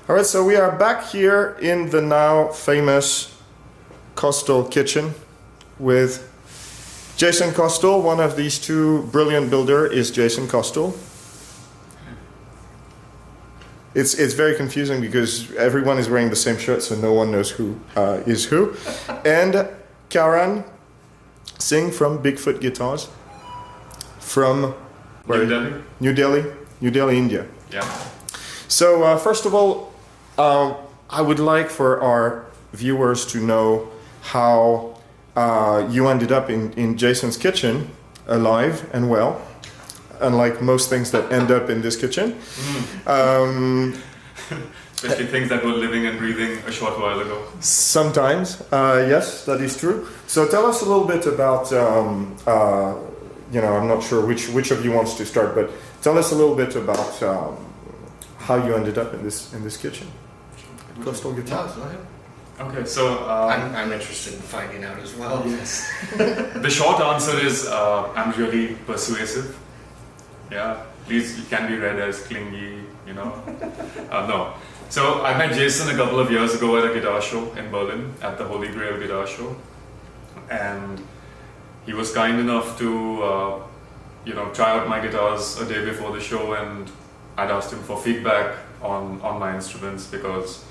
All right, so we are back here in the now famous Kostal kitchen with Jason Kostal. One of these two brilliant builder is Jason Kostal. It's very confusing because everyone is wearing the same shirt, so no one knows who is who. And Karan Singh from Bigfoot Guitars from New Delhi. New Delhi, India. Yeah. So first of all, I would like for our viewers to know how you ended up in Jason's kitchen, alive and well, unlike most things that end up in this kitchen. Especially things that were living and breathing a short while ago. Sometimes, yes, that is true. So tell us a little bit about, I'm not sure which of you wants to start, but tell us a little bit about how you ended up in this kitchen. Kostal Guitars. Go ahead. Okay, so I'm interested in finding out as well. Yes. the short answer is I'm really persuasive. Yeah, please, you can be read as clingy, no. So I met Jason a couple of years ago at a guitar show in Berlin, at the Holy Grail guitar show, and he was kind enough to, try out my guitars a day before the show, and I'd asked him for feedback on my instruments because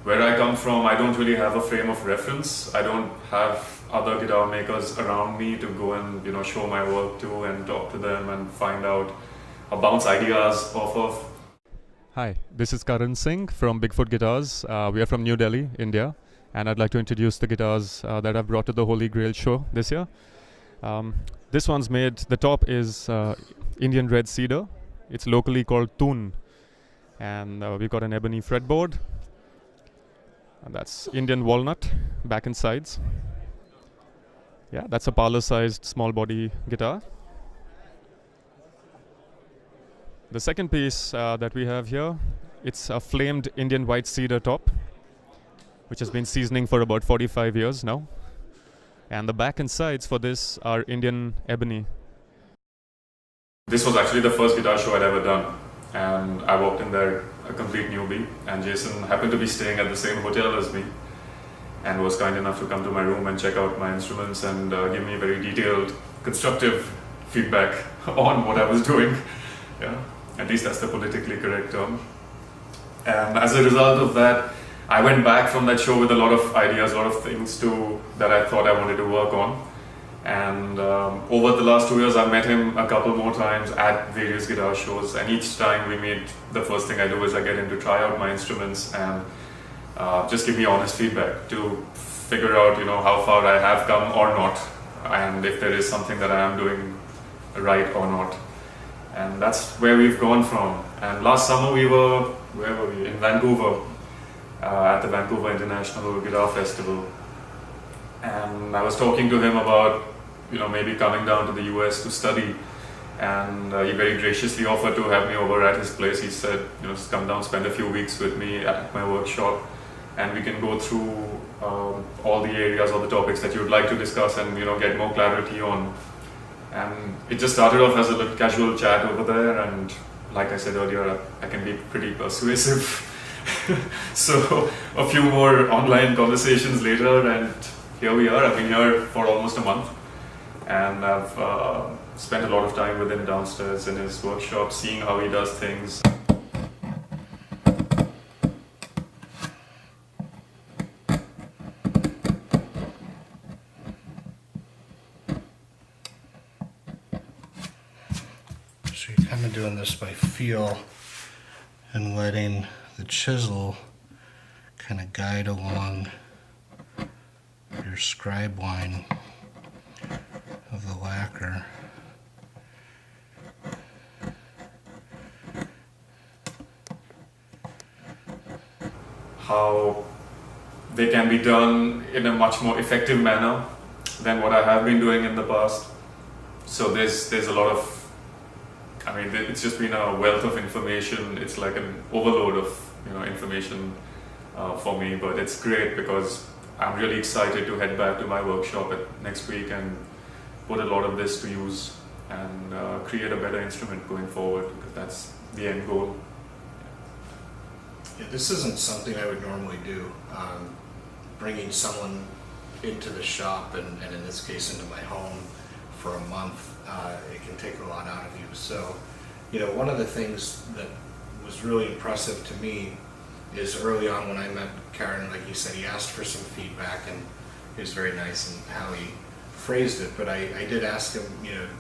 where I come from, I don't really have a frame of reference. I don't have other guitar makers around me to go and show my work to and talk to them and find out or bounce ideas off of. Hi, this is Karan Singh from Bigfoot Guitars. We are from New Delhi, India, and I'd like to introduce the guitars that I've brought to the Holy Grail show this year. This one's made, the top is Indian red cedar. It's locally called Toon, and we've got an ebony fretboard, and that's Indian walnut, back and sides. Yeah, that's a parlor-sized small body guitar. The second piece that we have here, it's a flamed Indian white cedar top, which has been seasoning for about 45 years now. And the back and sides for this are Indian ebony. This was actually the first guitar show I'd ever done, and I walked in there a complete newbie, and Jason happened to be staying at the same hotel as me and was kind enough to come to my room and check out my instruments and give me very detailed, constructive feedback on what I was doing. Yeah, at least that's the politically correct term. And as a result of that, I went back from that show with a lot of ideas, a lot of things that I thought I wanted to work on. And over the last 2 years, I've met him a couple more times at various guitar shows. And each time we meet, the first thing I do is I get him to try out my instruments and just give me honest feedback to figure out, how far I have come or not, and if there is something that I am doing right or not. And that's where we've gone from. And last summer where were we? In Vancouver, at the Vancouver International Guitar Festival. And I was talking to him about, maybe coming down to the US to study. And he very graciously offered to have me over at his place. He said, just come down, spend a few weeks with me at my workshop, and we can go through all the areas or the topics that you would like to discuss and, get more clarity on. And it just started off as a little casual chat over there, and like I said earlier, I can be pretty persuasive. So a few more online conversations later, and here we are. I've been here for almost a month, and I've spent a lot of time with him downstairs in his workshop, seeing how he does things. So you're kind of doing this by feel and letting the chisel kind of guide along your scribe line of the lacquer. How they can be done in a much more effective manner than what I have been doing in the past. So there's a lot of, it's just been a wealth of information. It's like an overload of information for me, but it's great because I'm really excited to head back to my workshop next week and put a lot of this to use and create a better instrument going forward, because that's the end goal. Yeah, this isn't something I would normally do. Bringing someone into the shop and in this case into my home for a month, it can take a lot out of you. So, one of the things that was really impressive to me is early on when I met Karan, like you said, he asked for some feedback, and he was very nice in how he phrased it. But I did ask him,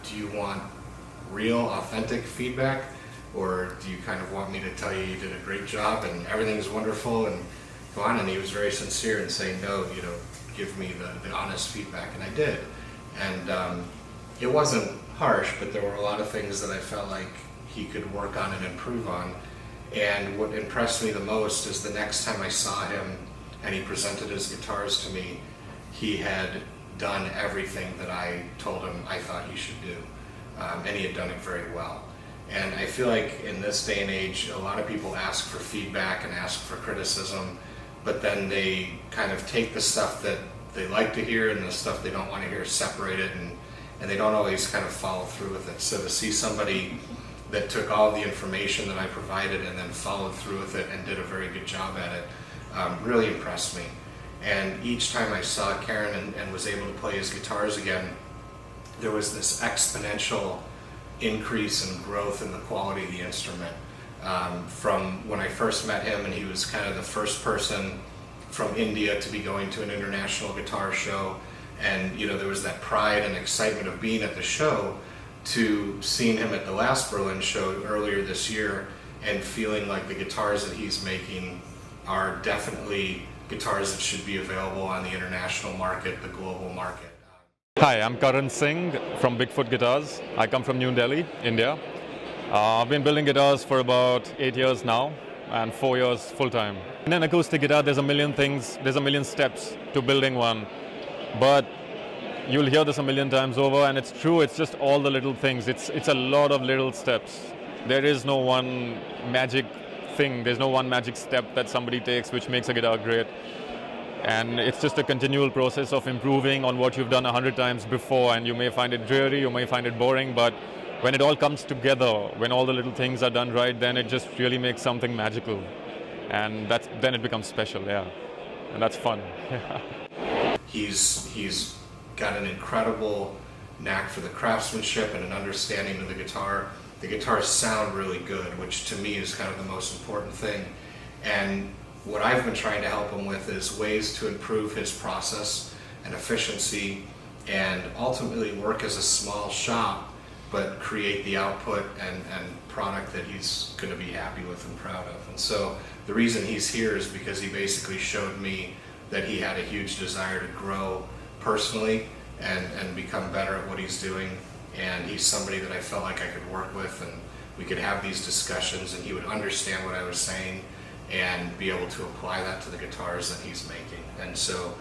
do you want real, authentic feedback, or do you kind of want me to tell you did a great job and everything's wonderful and go on? And he was very sincere in saying, no, give me the honest feedback, and I did. And it wasn't harsh, but there were a lot of things that I felt like he could work on and improve on. And what impressed me the most is the next time I saw him and he presented his guitars to me, he had done everything that I told him I thought he should do. And he had done it very well. And I feel like in this day and age, a lot of people ask for feedback and ask for criticism, but then they kind of take the stuff that they like to hear and the stuff they don't want to hear, separate it, and they don't always kind of follow through with it. So to see somebody that took all the information that I provided and then followed through with it and did a very good job at it really impressed me. And each time I saw Karan and was able to play his guitars again, there was this exponential increase in growth in the quality of the instrument. From when I first met him, and he was kind of the first person from India to be going to an international guitar show, and there was that pride and excitement of being at the show, to seeing him at the last Berlin show earlier this year and feeling like the guitars that he's making are definitely guitars that should be available on the international market, the global market. Hi, I'm Karan Singh from Bigfoot Guitars. I come from New Delhi, India. I've been building guitars for about 8 years now and 4 years full-time. In an acoustic guitar, there's a million things, there's a million steps to building one. But you'll hear this a million times over, and it's true, it's just all the little things. It's a lot of little steps. There is no one magic thing, there's no one magic step that somebody takes which makes a guitar great. And it's just a continual process of improving on what you've done 100 times before, and you may find it dreary, you may find it boring, but when it all comes together, when all the little things are done right, then it just really makes something magical. And then it becomes special, yeah. And that's fun. He's got an incredible knack for the craftsmanship and an understanding of the guitar. The guitars sound really good, which to me is kind of the most important thing. And what I've been trying to help him with is ways to improve his process and efficiency, and ultimately work as a small shop, but create the output and product that he's going to be happy with and proud of. And so the reason he's here is because he basically showed me that he had a huge desire to grow personally and become better at what he's doing. And he's somebody that I felt like I could work with, and we could have these discussions and he would understand what I was saying and be able to apply that to the guitars that he's making. And so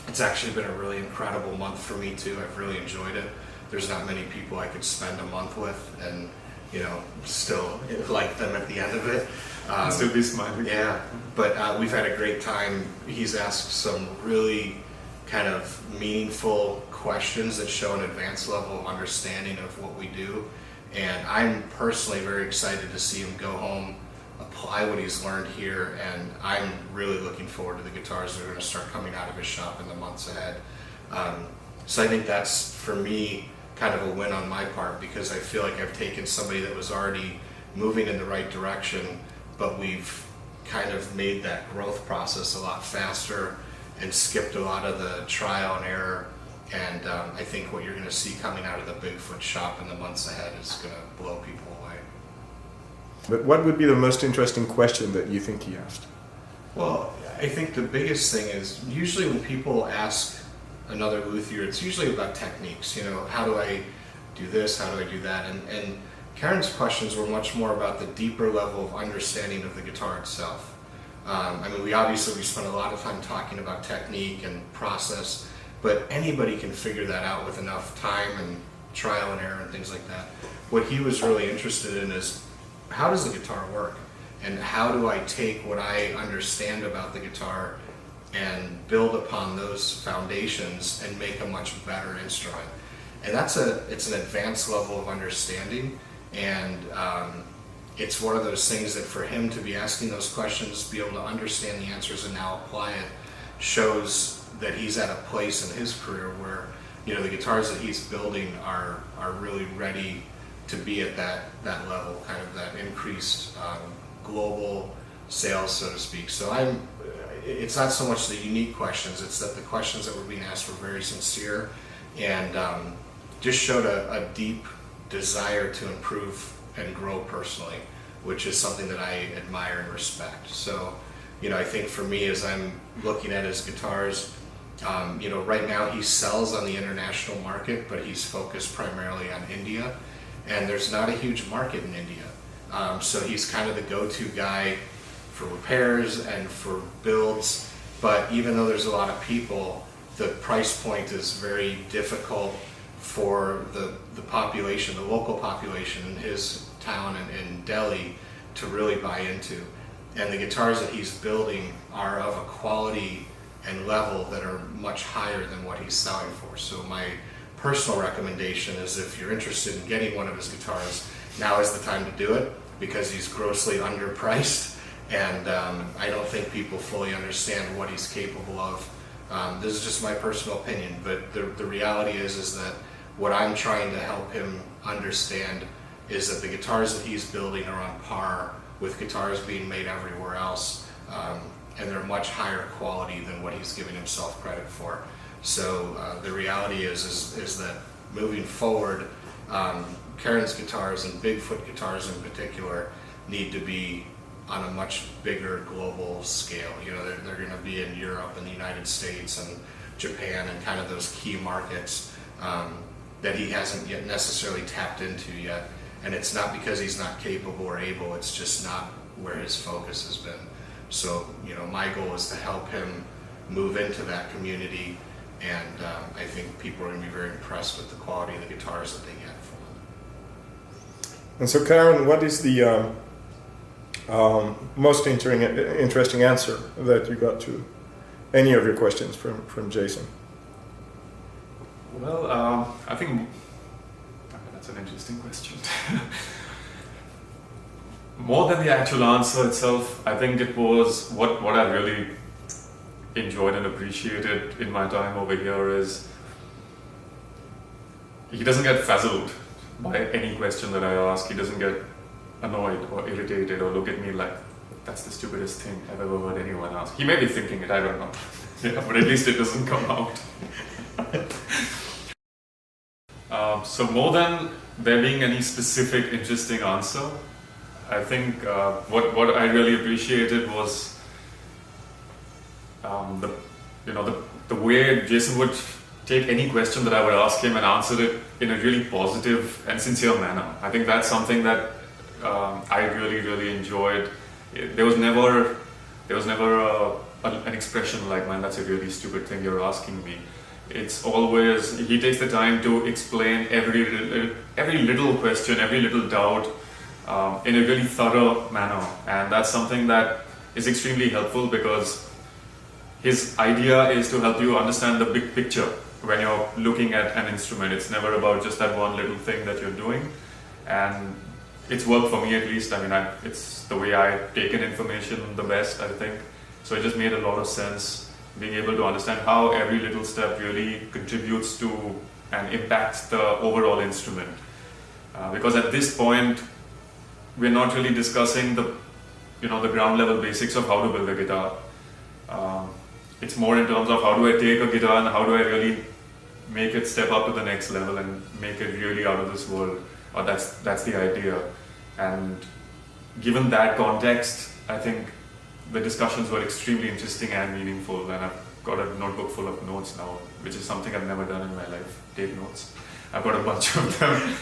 it's actually been a really incredible month for me too. I've really enjoyed it. There's not many people I could spend a month with and still like them at the end of it. Still be smiling. Yeah, but we've had a great time. He's asked some really kind of meaningful questions that show an advanced level of understanding of what we do. And I'm personally very excited to see him go home, apply what he's learned here, and I'm really looking forward to the guitars that are going to start coming out of his shop in the months ahead. So I think that's, for me, kind of a win on my part, because I feel like I've taken somebody that was already moving in the right direction, but we've kind of made that growth process a lot faster and skipped a lot of the trial and error. And I think what you're going to see coming out of the Bigfoot shop in the months ahead is going to blow people away. But what would be the most interesting question that you think he asked? Well, I think the biggest thing is usually when people ask another luthier, it's usually about techniques. How do I do this? How do I do that? And Karen's questions were much more about the deeper level of understanding of the guitar itself. We spent a lot of time talking about technique and process, but anybody can figure that out with enough time and trial and error and things like that. What he was really interested in is, how does the guitar work? And how do I take what I understand about the guitar and build upon those foundations and make a much better instrument? And it's an advanced level of understanding, and it's one of those things that for him to be asking those questions, be able to understand the answers and now apply it, shows that he's at a place in his career where, you know, the guitars that he's building are really ready to be at that level, kind of that increased global sales, so to speak. So it's not so much the unique questions, it's that the questions that were being asked were very sincere and just showed a deep desire to improve and grow personally, which is something that I admire and respect. So, you know, I think for me, as I'm looking at his guitars, you know, right now he sells on the international market, but he's focused primarily on India, and there's not a huge market in India. So he's kind of the go-to guy for repairs and for builds, but even though there's a lot of people, the price point is very difficult for the population, the local population in his town and in Delhi to really buy into. And the guitars that he's building are of a quality and level that are much higher than what he's selling for. So my personal recommendation is if you're interested in getting one of his guitars, now is the time to do it because he's grossly underpriced. And I don't think people fully understand what he's capable of. This is just my personal opinion, but the reality is that what I'm trying to help him understand is that the guitars that he's building are on par with guitars being made everywhere else, and they're much higher quality than what he's giving himself credit for. So the reality is that moving forward, Karan's guitars and Bigfoot guitars in particular need to be on a much bigger global scale. You know, they're going to be in Europe and the United States and Japan and kind of those key markets that he hasn't yet necessarily tapped into yet. And it's not because he's not capable or able, it's just not where his focus has been. So, you know, my goal is to help him move into that community, and I think people are going to be very impressed with the quality of the guitars that they get from him. And so, Karan, what is the most interesting answer that you got to any of your questions from Jason? Well, I think that's an interesting question. More than the actual answer itself, I think it was what I really enjoyed and appreciated in my time over here is he doesn't get frazzled by any question that I ask. He doesn't get annoyed or irritated or look at me like that's the stupidest thing I've ever heard anyone ask. He may be thinking it, I don't know. Yeah, but at least it doesn't come out. So more than there being any specific interesting answer, I think what I really appreciated was the way Jason would take any question that I would ask him and answer it in a really positive and sincere manner. I think that's something that I really enjoyed. There was never an expression like, "Man, that's a really stupid thing you're asking me." It's always, he takes the time to explain every little question, every little doubt in a really thorough manner, and that's something that is extremely helpful because his idea is to help you understand the big picture when you're looking at an instrument. It's never about just that one little thing that you're doing, and it's worked for me at least. I mean, it's the way I've taken information the best, I think. So it just made a lot of sense being able to understand how every little step really contributes to and impacts the overall instrument. Because at this point, we're not really discussing the ground level basics of how to build a guitar. It's more in terms of how do I take a guitar and how do I really make it step up to the next level and make it really out of this world. Or that's the idea. And given that context, I think the discussions were extremely interesting and meaningful, and I've got a notebook full of notes now, which is something I've never done in my life, take notes. I've got a bunch of them.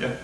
Yeah.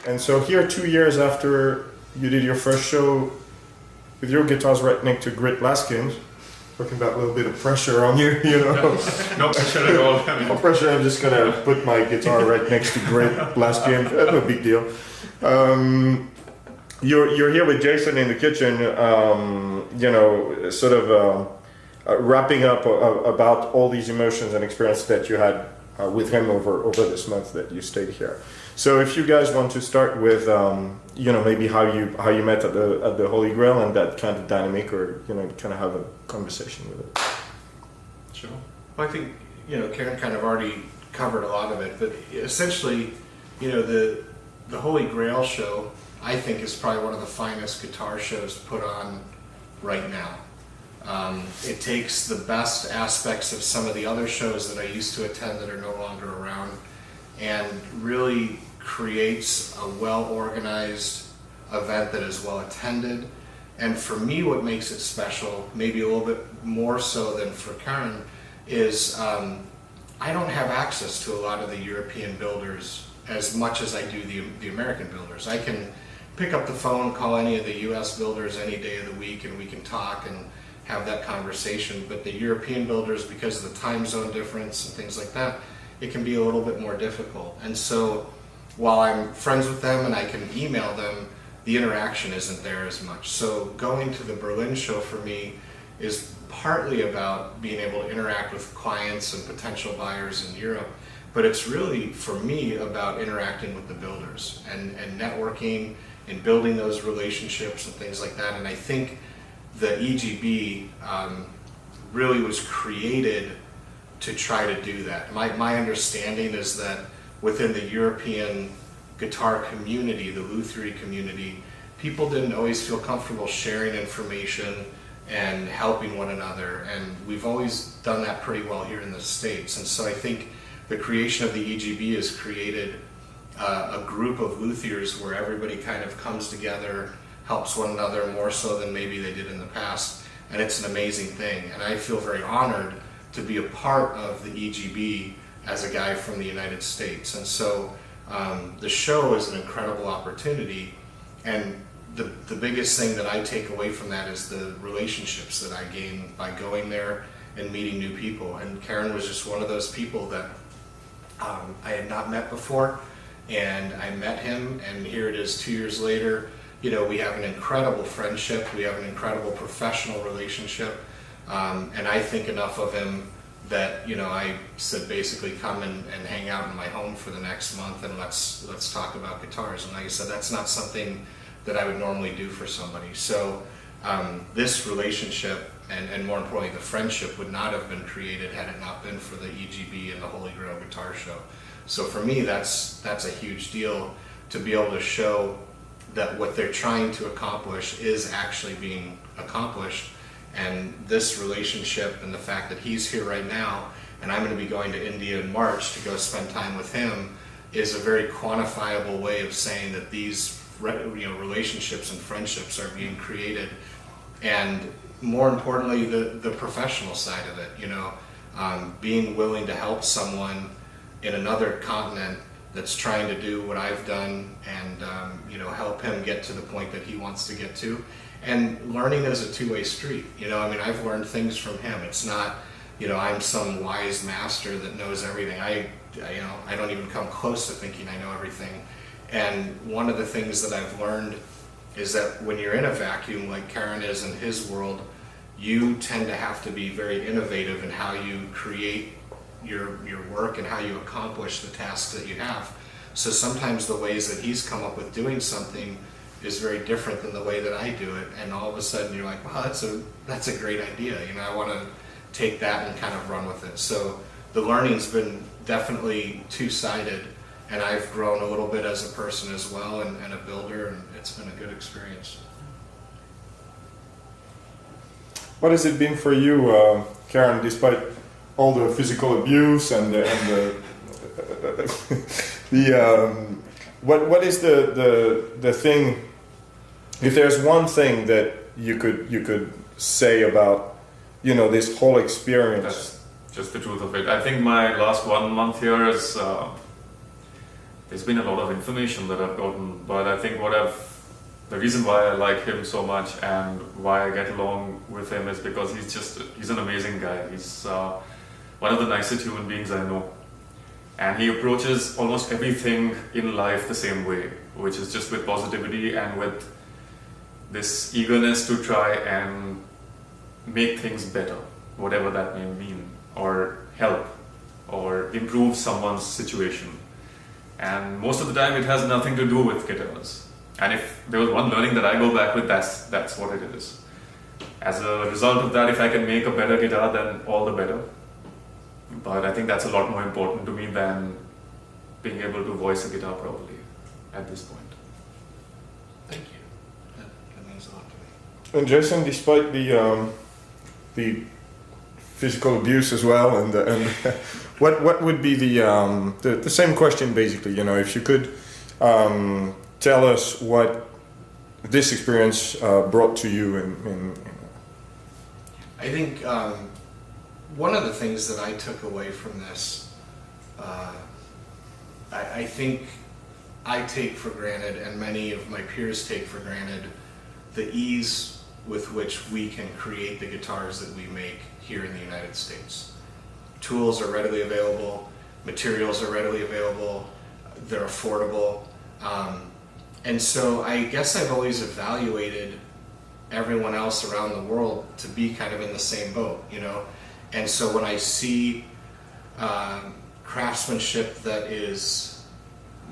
And so here, 2 years after you did your first show with your guitars right next to Grit Laskins, talking about a little bit of pressure on you, you know. No pressure at all. I mean, No pressure, I'm just gonna put my guitar right next to Grit Laskins, no big deal. You're here with Jason in the kitchen, you know, sort of wrapping up about all these emotions and experiences that you had with him over this month that you stayed here. So if you guys want to start with, you know, maybe how you met at the Holy Grail and that kind of dynamic, or you know, kind of have a conversation with it. sure. Well, I think, you know, Karen kind of already covered a lot of it, but essentially, you know, the Holy Grail show, I think, is probably one of the finest guitar shows put on right now. It takes the best aspects of some of the other shows that I used to attend that are no longer around, and really creates a well-organized event that is well attended. And for me, what makes it special, maybe a little bit more so than for Karen, is I don't have access to a lot of the European builders as much as I do the American builders. I can pick up the phone, call any of the US builders any day of the week, and we can talk and have that conversation. But the European builders, because of the time zone difference and things like that, it can be a little bit more difficult. And so while I'm friends with them and I can email them, the interaction isn't there as much. So going to the Berlin show for me is partly about being able to interact with clients and potential buyers in Europe, but it's really, for me, about interacting with the builders and networking and building those relationships and things like that. And I think the EGB really was created to try to do that. My understanding is that within the European guitar community, the lutherie community, people didn't always feel comfortable sharing information and helping one another, and we've always done that pretty well here in the States. And so I think the creation of the EGB has created a group of luthiers where everybody kind of comes together, helps one another more so than maybe they did in the past, and it's an amazing thing. And I feel very honored to be a part of the EGB as a guy from the United States. And so the show is an incredible opportunity, and the biggest thing that I take away from that is the relationships that I gain by going there and meeting new people. And Karen was just one of those people that I had not met before, and I met him, and here it is 2 years later. You know, we have an incredible friendship, we have an incredible professional relationship, and I think enough of him that, you know, I said basically come and hang out in my home for the next month and let's talk about guitars. And like I said, that's not something that I would normally do for somebody. So this relationship and more importantly the friendship would not have been created had it not been for the EGB and the Holy Grail Guitar Show. So for me, that's a huge deal to be able to show that what they're trying to accomplish is actually being accomplished. And this relationship and the fact that he's here right now and I'm going to be going to India in March to go spend time with him is a very quantifiable way of saying that these relationships and friendships are being created. And more importantly, the professional side of it, you know, being willing to help someone in another continent that's trying to do what I've done and you know, help him get to the point that he wants to get to. And learning is a two-way street. You know, I mean, I've learned things from him. It's not, you know, I'm some wise master that knows everything. I don't even come close to thinking I know everything. And one of the things that I've learned is that when you're in a vacuum, like Karen is in his world, you tend to have to be very innovative in how you create your work and how you accomplish the tasks that you have. So sometimes the ways that he's come up with doing something is very different than the way that I do it, and all of a sudden you're like, wow, that's a great idea. You know, I want to take that and kind of run with it. So the learning's been definitely two-sided, and I've grown a little bit as a person as well, and a builder, and it's been a good experience. What has it been for you, Karen, despite all the physical abuse and what is the thing? If there's one thing that you could say about, you know, this whole experience. That's just the truth of it. I think my last 1 month here has there's been a lot of information that I've gotten, but I think the reason why I like him so much and why I get along with him is because he's an amazing guy. He's one of the nicest human beings I know. And he approaches almost everything in life the same way, which is just with positivity and with this eagerness to try and make things better, whatever that may mean, or help, or improve someone's situation. And most of the time it has nothing to do with guitars. And if there was one learning that I go back with, that's what it is. As a result of that, if I can make a better guitar, then all the better. But I think that's a lot more important to me than being able to voice a guitar properly at this point. Thank you. That means a lot to me. And Jason, despite the physical abuse as well, and what would be the same question basically? You know, if you could tell us what this experience brought to you, I think one of the things that I took away from this, I think I take for granted, and many of my peers take for granted, the ease with which we can create the guitars that we make here in the United States. Tools are readily available, materials are readily available, they're affordable. And so I guess I've always evaluated everyone else around the world to be kind of in the same boat, you know? And so when I see craftsmanship that is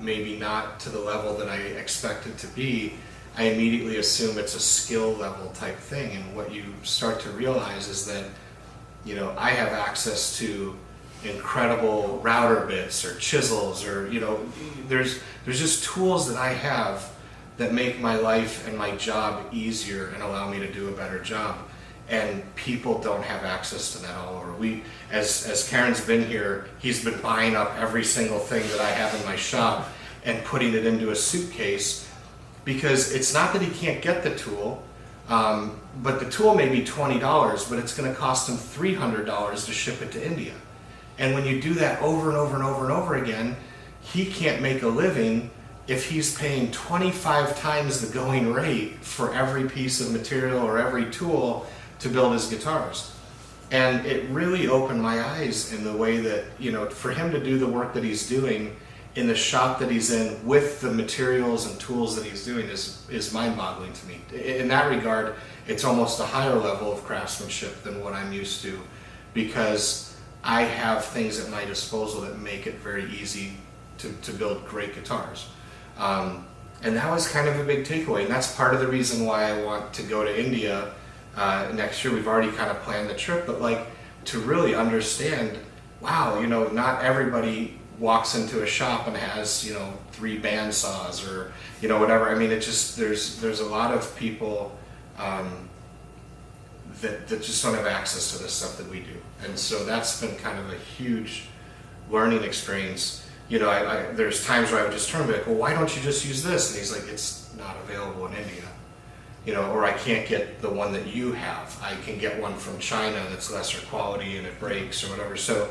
maybe not to the level that I expect it to be, I immediately assume it's a skill level type thing. And what you start to realize is that, you know, I have access to incredible router bits or chisels, or, you know, there's just tools that I have that make my life and my job easier and allow me to do a better job. And people don't have access to that all over. As Karen's been here, he's been buying up every single thing that I have in my shop and putting it into a suitcase, because it's not that he can't get the tool, but the tool may be $20, but it's going to cost him $300 to ship it to India. And when you do that over and over and over and over again, he can't make a living if he's paying 25 times the going rate for every piece of material or every tool to build his guitars. And it really opened my eyes in the way that, you know, for him to do the work that he's doing in the shop that he's in with the materials and tools that he's doing is mind-boggling to me. In that regard, it's almost a higher level of craftsmanship than what I'm used to, because I have things at my disposal that make it very easy to build great guitars. And that was kind of a big takeaway, and that's part of the reason why I want to go to India next year. We've already kind of planned the trip, but like to really understand, wow, you know, not everybody walks into a shop and has, you know, 3 band saws or, you know, whatever. I mean, it just, there's a lot of people that just don't have access to the stuff that we do. And so that's been kind of a huge learning experience. You know, there's times where I would just turn and be like, well, why don't you just use this? And he's like, it's not available in India. You know, or I can't get the one that you have. I can get one from China that's lesser quality and it breaks or whatever. So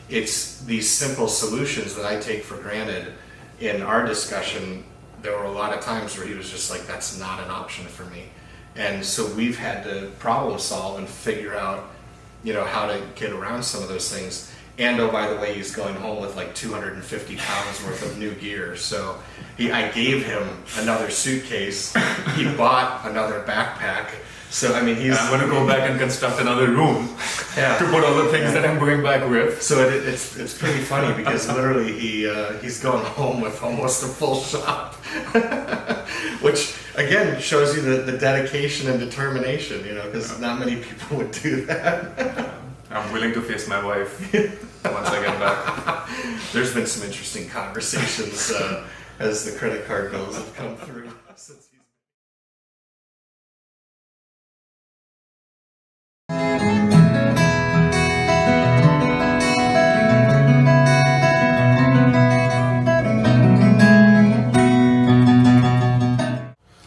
it's these simple solutions that I take for granted. In our discussion, there were a lot of times where he was just like, that's not an option for me. And so we've had to problem solve and figure out, you know, how to get around some of those things. And oh, by the way, he's going home with like 250 pounds worth of new gear. So I gave him another suitcase. He bought another backpack. So I mean, I'm going to go back and construct another room to put all the things that I'm going back with. So it's pretty funny because literally he's going home with almost a full shop, which again shows you the dedication and determination. You know, because not many people would do that. I'm willing to face my wife once I get back. There's been some interesting conversations as the credit card bills have come through since he's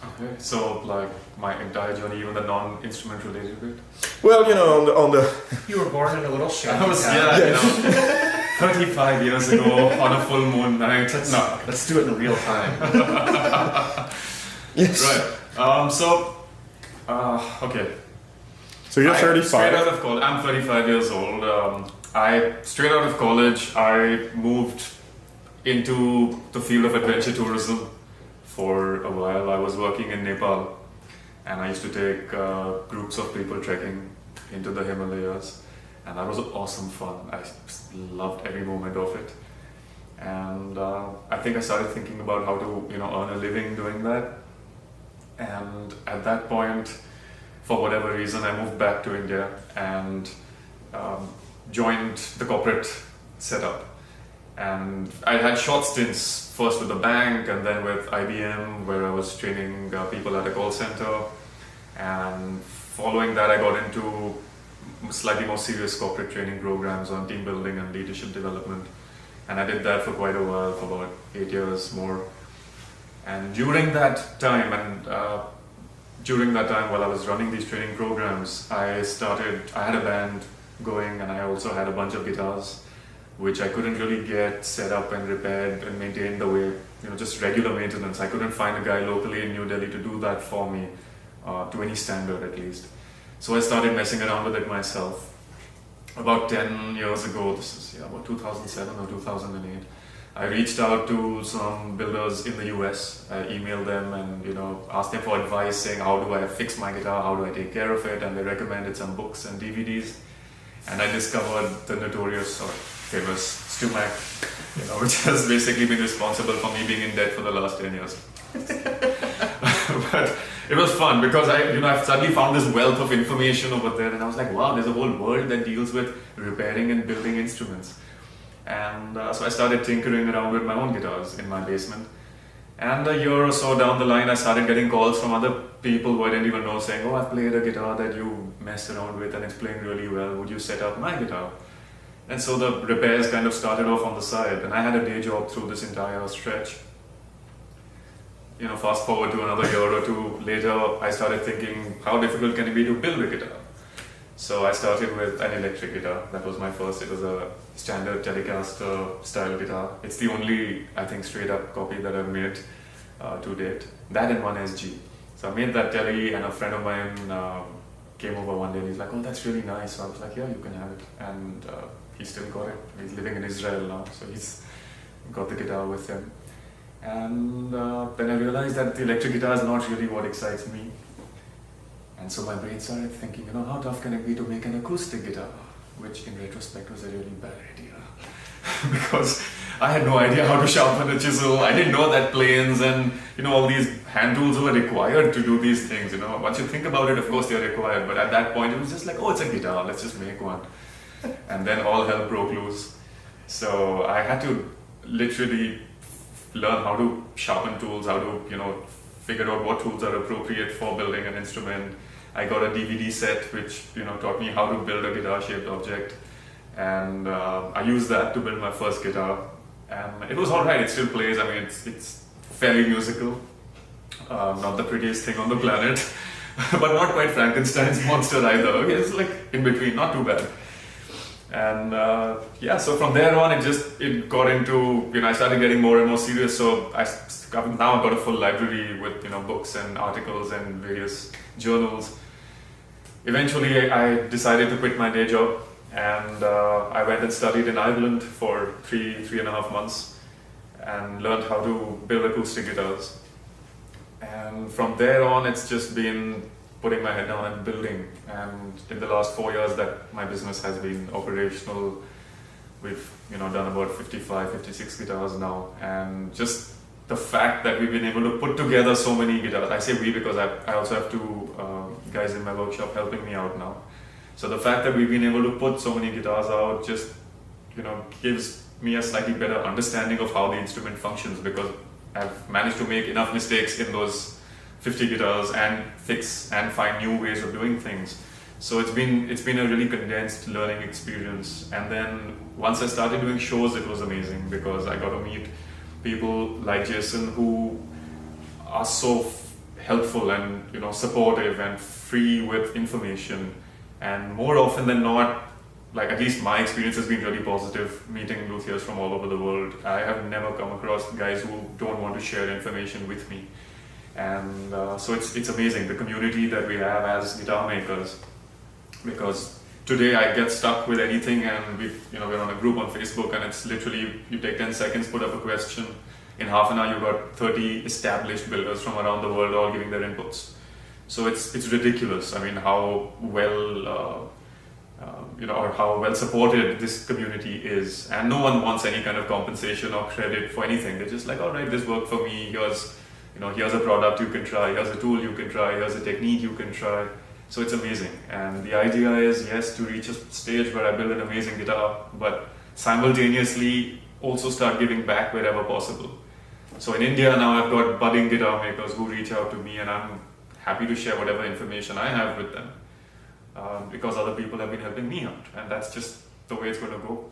Okay, so like my entire journey, even the non-instrument related bit. well, you know, on the You were born in a little shanty I was, town. yeah, you know, 35 years ago on a full moon night. No. Let's do it in real time. Yes. Right. Okay. So you're Straight 35. out of college. I'm 35 years old. Straight out of college, I moved into the field of adventure tourism for a while. I was working in Nepal, and I used to take groups of people trekking into the Himalayas, and that was awesome fun. I loved every moment of it, and I think I started thinking about how to earn a living doing that. And at that point, for whatever reason, I moved back to India and joined the corporate setup. And I had short stints, first with the bank and then with IBM, where I was training people at a call center. And following that, I got into slightly more serious corporate training programs on team building and leadership development. And I did that for quite a while, for about 8 years more. And during that time, while I was running these training programs, I had a band going, and I also had a bunch of guitars, which I couldn't really get set up and repaired and maintained the way, just regular maintenance. I couldn't find a guy locally in New Delhi to do that for me, to any standard at least. So I started messing around with it myself. About 10 years ago, this is about 2007 or 2008, I reached out to some builders in the US. I emailed them and asked them for advice, saying how do I fix my guitar, how do I take care of it, and they recommended some books and DVDs. And I discovered the notorious or famous Stumac, which has basically been responsible for me being in debt for the last 10 years. But it was fun because I suddenly found this wealth of information over there, and I was like, wow, there's a whole world that deals with repairing and building instruments. And so I started tinkering around with my own guitars in my basement. And a year or so down the line, I started getting calls from other people who I didn't even know, saying, oh, I've played a guitar that you messed around with and it's playing really well. Would you set up my guitar? And so the repairs kind of started off on the side. And I had a day job through this entire stretch. Fast forward to another year or two later, I started thinking, how difficult can it be to build a guitar? So I started with an electric guitar. That was my first. It was a standard Telecaster style guitar. It's the only, I think, straight up copy that I've made to date. That and one SG. So I made that Tele, and a friend of mine came over one day and he's like, oh, that's really nice. So I was like, yeah, you can have it. And he still got it. He's living in Israel now, so he's got the guitar with him. And then I realized that the electric guitar is not really what excites me. And so my brain started thinking, how tough can it be to make an acoustic guitar? Which in retrospect was a really bad idea. Because I had no idea how to sharpen a chisel. I didn't know that planes and all these hand tools were required to do these things. Once you think about it, of course they're required. But at that point it was just like, oh, it's a guitar, let's just make one. And then all hell broke loose. So I had to literally learn how to sharpen tools, how to figure out what tools are appropriate for building an instrument. I got a DVD set which taught me how to build a guitar-shaped object, and I used that to build my first guitar. And it was all right. It still plays. I mean, it's fairly musical. Not the prettiest thing on the planet, but not quite Frankenstein's monster either. Okay, it's like in between, not too bad. And so from there on, it got into I started getting more and more serious. So now I've got a full library with books and articles and various journals. Eventually, I decided to quit my day job, and I went and studied in Ireland for 3.5 months, and learned how to build acoustic guitars. And from there on, it's just been putting my head down and building. And in the last 4 years that my business has been operational, we've done about 55, 56 guitars now. And just the fact that we've been able to put together so many guitars, I say we because I also have two guys in my workshop helping me out now. So the fact that we've been able to put so many guitars out just gives me a slightly better understanding of how the instrument functions, because I've managed to make enough mistakes in those 50 guitars and fix and find new ways of doing things. So it's been a really condensed learning experience. And then once I started doing shows, it was amazing because I got to meet people like Jason who are so helpful and supportive and free with information. And more often than not, like at least my experience has been really positive meeting luthiers from all over the world. I have never come across guys who don't want to share information with me. And so it's amazing the community that we have as guitar makers, because today I get stuck with anything and we're on a group on Facebook and it's literally you take 10 seconds, put up a question, in half an hour you've got 30 established builders from around the world all giving their inputs. So it's ridiculous. I mean how well or how well supported this community is, and no one wants any kind of compensation or credit for anything. They're just like, all right, this worked for me. Here's a product you can try. Here's a tool you can try. Here's a technique you can try. So it's amazing. And the idea is, yes, to reach a stage where I build an amazing guitar, but simultaneously also start giving back wherever possible. So in India now I've got budding guitar makers who reach out to me, and I'm happy to share whatever information I have with them. Because other people have been helping me out, and that's just the way it's going to go.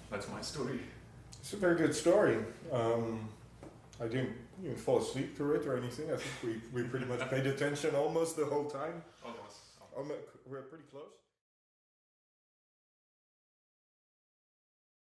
That's my story. It's a very good story. I didn't even fall asleep through it or anything. I think we pretty much paid attention almost the whole time. Almost. We're pretty close.